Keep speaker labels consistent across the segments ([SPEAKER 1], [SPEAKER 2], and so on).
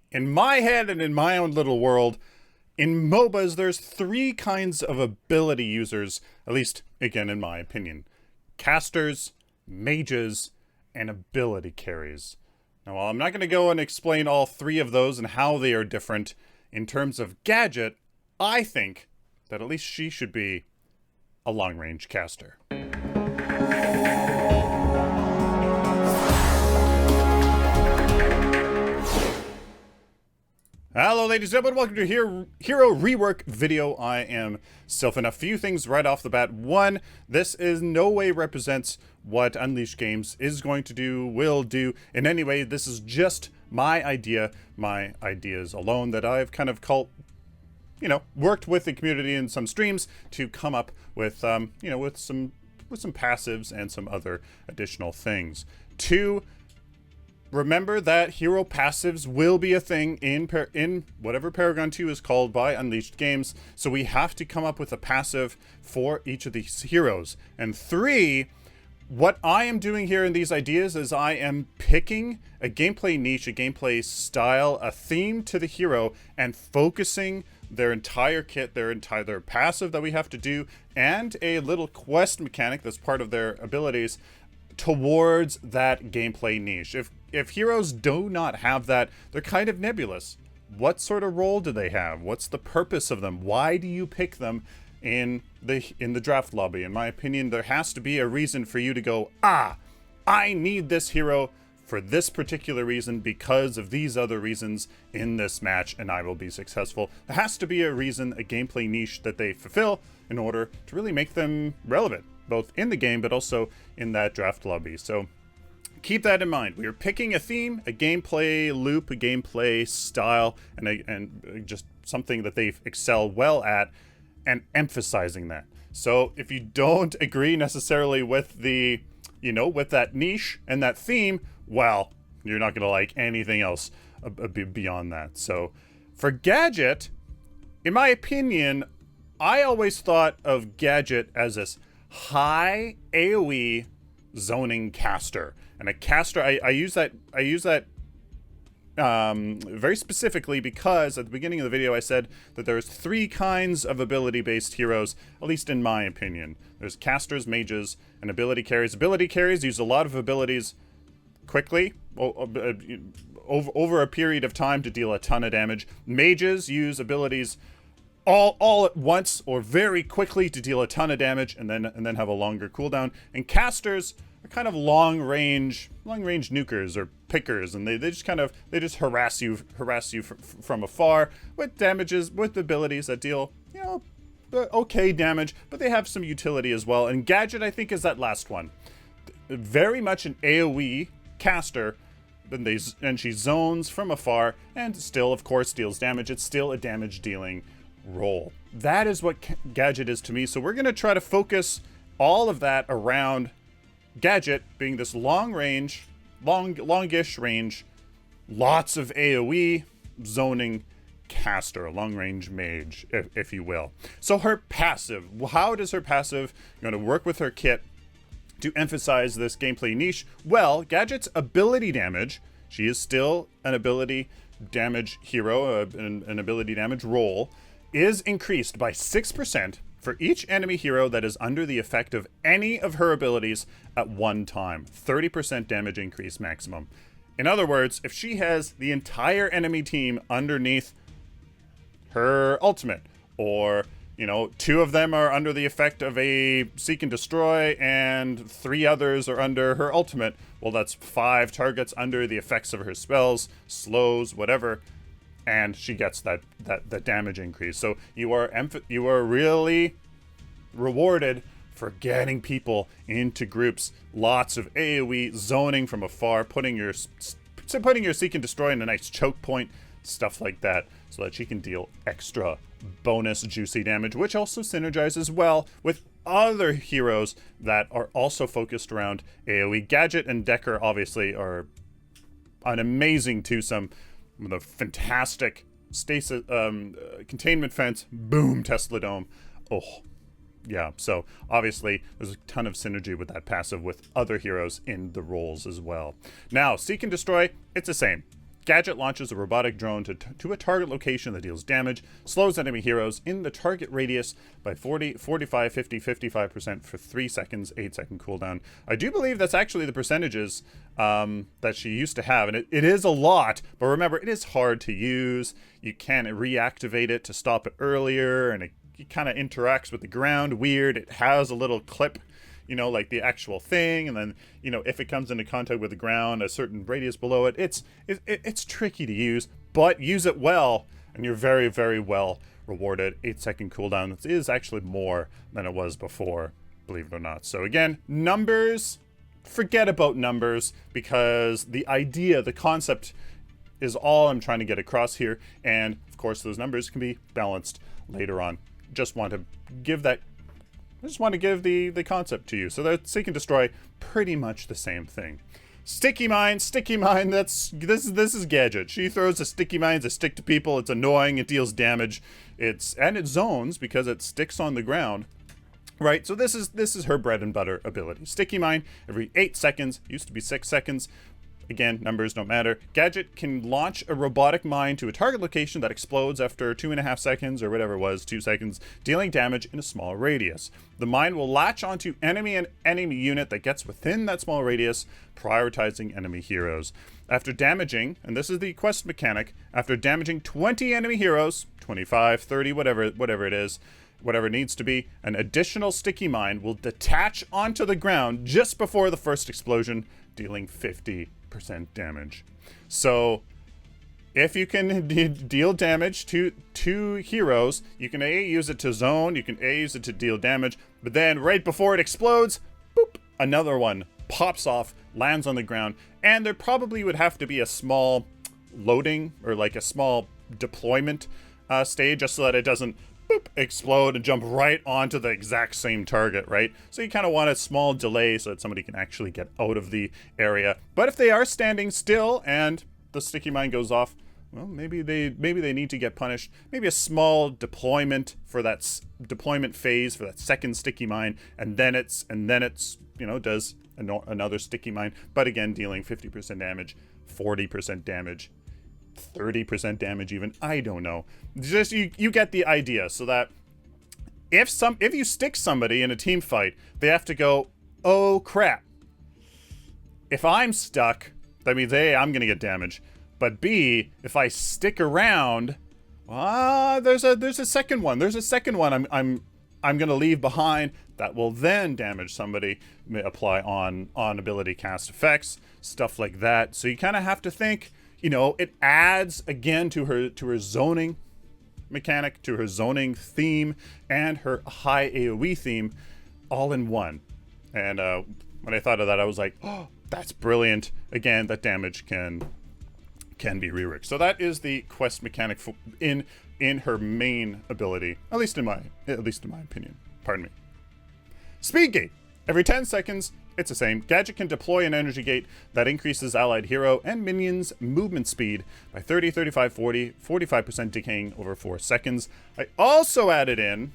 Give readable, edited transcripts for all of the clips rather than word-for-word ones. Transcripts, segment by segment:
[SPEAKER 1] In my head and in my own little world, in MOBAs, there's three kinds of ability users, at least, again, in my opinion. Casters, mages, and ability carries. Now, while I'm not going to go and explain all three of those and how they are different, in terms of Gadget, I think that at least she should be a long-range caster. Hello ladies and gentlemen, welcome to Hero Rework video. I am Sylphin. A few things right off the bat. One, this is no way represents what Unleashed Games is going to do, will do in any way. This is just my ideas alone that I've kind of worked with the community in some streams to come up with, with some passives and some other additional things. Two, remember that hero passives will be a thing in whatever Paragon 2 is called by Unleashed Games, so we have to come up with a passive for each of these heroes. And three, what I am doing here in these ideas is I am picking a gameplay niche, a gameplay style, a theme to the hero, and focusing their entire kit, their passive that we have to do, and a little quest mechanic that's part of their abilities towards that gameplay niche. If heroes do not have that, they're kind of nebulous. What sort of role do they have? What's the purpose of them? Why do you pick them in the draft lobby? In my opinion, there has to be a reason for you to go, I need this hero for this particular reason because of these other reasons in this match, and I will be successful. There has to be a reason, a gameplay niche that they fulfill in order to really make them relevant, both in the game but also in that draft lobby. So keep that in mind. We are picking a theme, a gameplay loop, a gameplay style, and just something that they excel well at, and emphasizing that. So if you don't agree necessarily with with that niche and that theme, well, you're not going to like anything else beyond that. So for Gadget, in my opinion, I always thought of Gadget as this high AOE zoning caster. And a caster, I use that very specifically because at the beginning of the video I said that there's three kinds of ability-based heroes, at least in my opinion. There's casters, mages, and ability carries. Ability carries use a lot of abilities quickly, over a period of time to deal a ton of damage. Mages use abilities all at once or very quickly to deal a ton of damage and then have a longer cooldown. And casters are kind of long range nukers or pickers, and they just harass you from afar with damages, with abilities that deal okay damage, but they have some utility as well. And Gadget, I think, is that last one. Very much an AOE caster, and she zones from afar and still, of course, deals damage. It's still a damage dealing role. That is what Gadget is to me. So we're going to try to focus all of that around Gadget being this longish range, lots of AOE zoning caster, a long range mage, if you will. So her passive, how does her passive going to work with her kit to emphasize this gameplay niche? Well, Gadget's ability damage, she is still an ability damage hero, an ability damage role, is increased by 6% for each enemy hero that is under the effect of any of her abilities at one time. 30% damage increase maximum. In other words, if she has the entire enemy team underneath her ultimate, or two of them are under the effect of a seek and destroy and three others are under her ultimate, well, that's 5 targets under the effects of her spells, slows, whatever, and she gets that damage increase. So you are really rewarded for getting people into groups, lots of AOE, zoning from afar, putting your seek and destroy in a nice choke point, stuff like that, so that she can deal extra bonus juicy damage, which also synergizes well with other heroes that are also focused around AOE. Gadget and Decker obviously are an amazing twosome with a fantastic stasis, containment fence, boom, Tesla Dome. Oh, yeah, so obviously there's a ton of synergy with that passive with other heroes in the roles as well. Now, Seek and Destroy, it's the same. Gadget launches a robotic drone to a target location that deals damage, slows enemy heroes in the target radius by 40, 45, 50, 55% for 3 seconds, 8-second cooldown. I do believe that's actually the percentages that she used to have, and it is a lot, but remember, it is hard to use. You can reactivate it to stop it earlier, and it kind of interacts with the ground weird. It has a little clip, you know, like the actual thing, and then, you know, if it comes into contact with the ground, a certain radius below it, it's tricky to use, but use it well, and you're very, very well rewarded. 8-second cooldown. This is actually more than it was before, believe it or not. So again, numbers, forget about numbers, because the idea, the concept is all I'm trying to get across here, and of course those numbers can be balanced later on. Just want to give that, I just want to give the concept to you. So that Seek and Destroy, pretty much the same thing. Sticky mine, this is Gadget. She throws a sticky mine as a stick to people. It's annoying, it deals damage. It zones because it sticks on the ground. Right, so this is her bread and butter ability. Sticky mine every 8 seconds, used to be 6 seconds. Again, numbers don't matter. Gadget can launch a robotic mine to a target location that explodes after 2.5 seconds, or whatever it was, 2 seconds, dealing damage in a small radius. The mine will latch onto enemy unit that gets within that small radius, prioritizing enemy heroes. After damaging, and this is the quest mechanic, after damaging 20 enemy heroes, 25, 30, whatever it is, whatever it needs to be, an additional sticky mine will detach onto the ground just before the first explosion, dealing 50% damage. So if you can deal damage to two heroes, you can A, use it to zone, you can A, use it to deal damage, but then right before it explodes, boop, another one pops off, lands on the ground, and there probably would have to be a small loading, or like a small deployment stage, just so that it doesn't boop, explode and jump right onto the exact same target, right? So you kind of want a small delay so that somebody can actually get out of the area. But if they are standing still and the sticky mine goes off, well, maybe they need to get punished. Maybe a small deployment for that deployment phase for that second sticky mine, and then it's you know, does another sticky mine, but again dealing 50% damage, 40% damage, 30% damage even, I don't know. Just you get the idea. So that if you stick somebody in a team fight, they have to go, oh crap, if I'm stuck, that means A, I'm gonna get damage, but B, if I stick around, there's a second one I'm gonna leave behind that will then damage somebody, may apply on ability cast effects, stuff like that. So you kind of have to think, you know, it adds again to her zoning mechanic, to her zoning theme, and her high AOE theme, all in one. And when I thought of that, I was like, oh, that's brilliant. Again, that damage can be reworked. So that is the quest mechanic in her main ability, at least in my opinion. Pardon me. Speed gate. Every 10 seconds, it's the same. Gadget can deploy an energy gate that increases allied hero and minions' movement speed by 30, 35, 40, 45% decaying over 4 seconds. I also added in,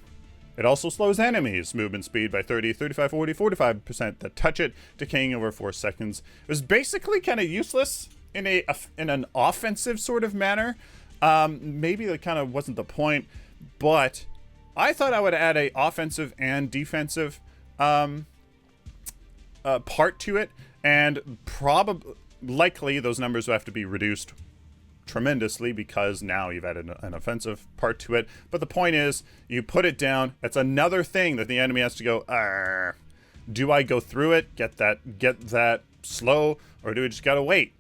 [SPEAKER 1] it also slows enemies' movement speed by 30, 35, 40, 45% that touch it, decaying over 4 seconds. It was basically kind of useless in an offensive sort of manner. Maybe that kind of wasn't the point, but I thought I would add a offensive and defensive part to it, and likely those numbers will have to be reduced tremendously because now you've added an offensive part to it. But the point is, you put it down, it's another thing that the enemy has to go, argh. Do I go through it, get that slow, or do we just gotta wait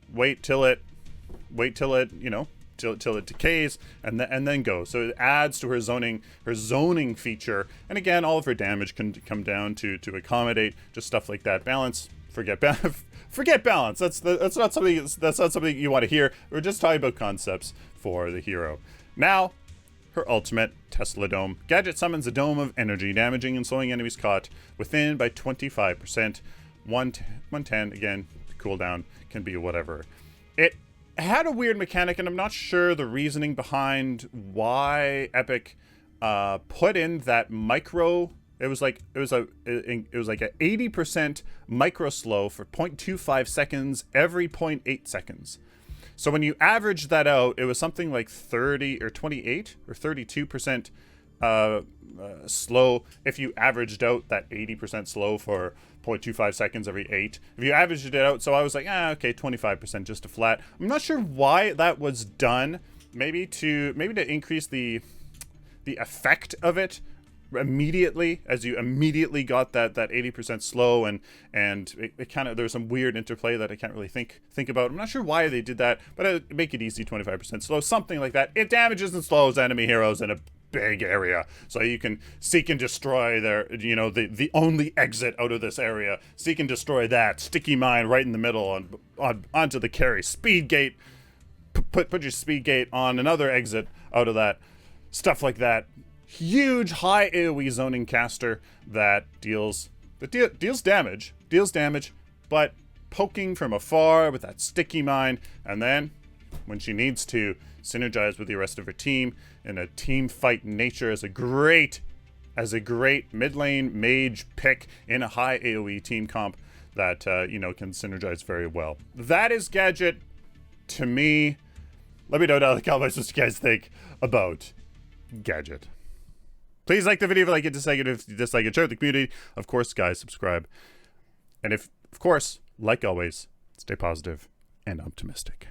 [SPEAKER 1] till it, you know, till it decays, and then go. So it adds to her zoning feature. And again, all of her damage can come down to accommodate just stuff like that. Balance, forget balance. That's not something you want to hear. We're just talking about concepts for the hero. Now, her ultimate, Tesla Dome. Gadget summons a dome of energy, damaging and slowing enemies caught within by 25%. 110, again, cooldown can be whatever. It had a weird mechanic, and I'm not sure the reasoning behind why Epic put in that micro. It was like a 80% micro slow for 0.25 seconds every 0.8 seconds. So when you average that out, it was something like 30 or 28 or 32% slow if you averaged out that 80% slow for 0.25 seconds every 8. If you averaged it out, so I was like, okay, 25% just a flat. I'm not sure why that was done. Maybe to increase the effect of it immediately, as you immediately got that 80% slow, and it kind of, there's some weird interplay that I can't really think about. I'm not sure why they did that, but make it easy, 25% slow, something like that. It damages and slows enemy heroes in a big area, so you can seek and destroy their, the only exit out of this area. Seek and destroy that sticky mine right in the middle onto the carry. Speed gate, put your speed gate on another exit out of that. Stuff like that. Huge high AOE zoning caster that deals damage, but poking from afar with that sticky mine, and then when she needs to synergize with the rest of her team in a team fight nature as a great mid lane mage pick in a high AOE team comp that can synergize very well. That is Gadget to me. Let me know down in the comments what you guys think about Gadget. Please like the video if you like it, dislike it if you dislike it, share with the community. Of course, guys, subscribe. And of course, like always, stay positive and optimistic.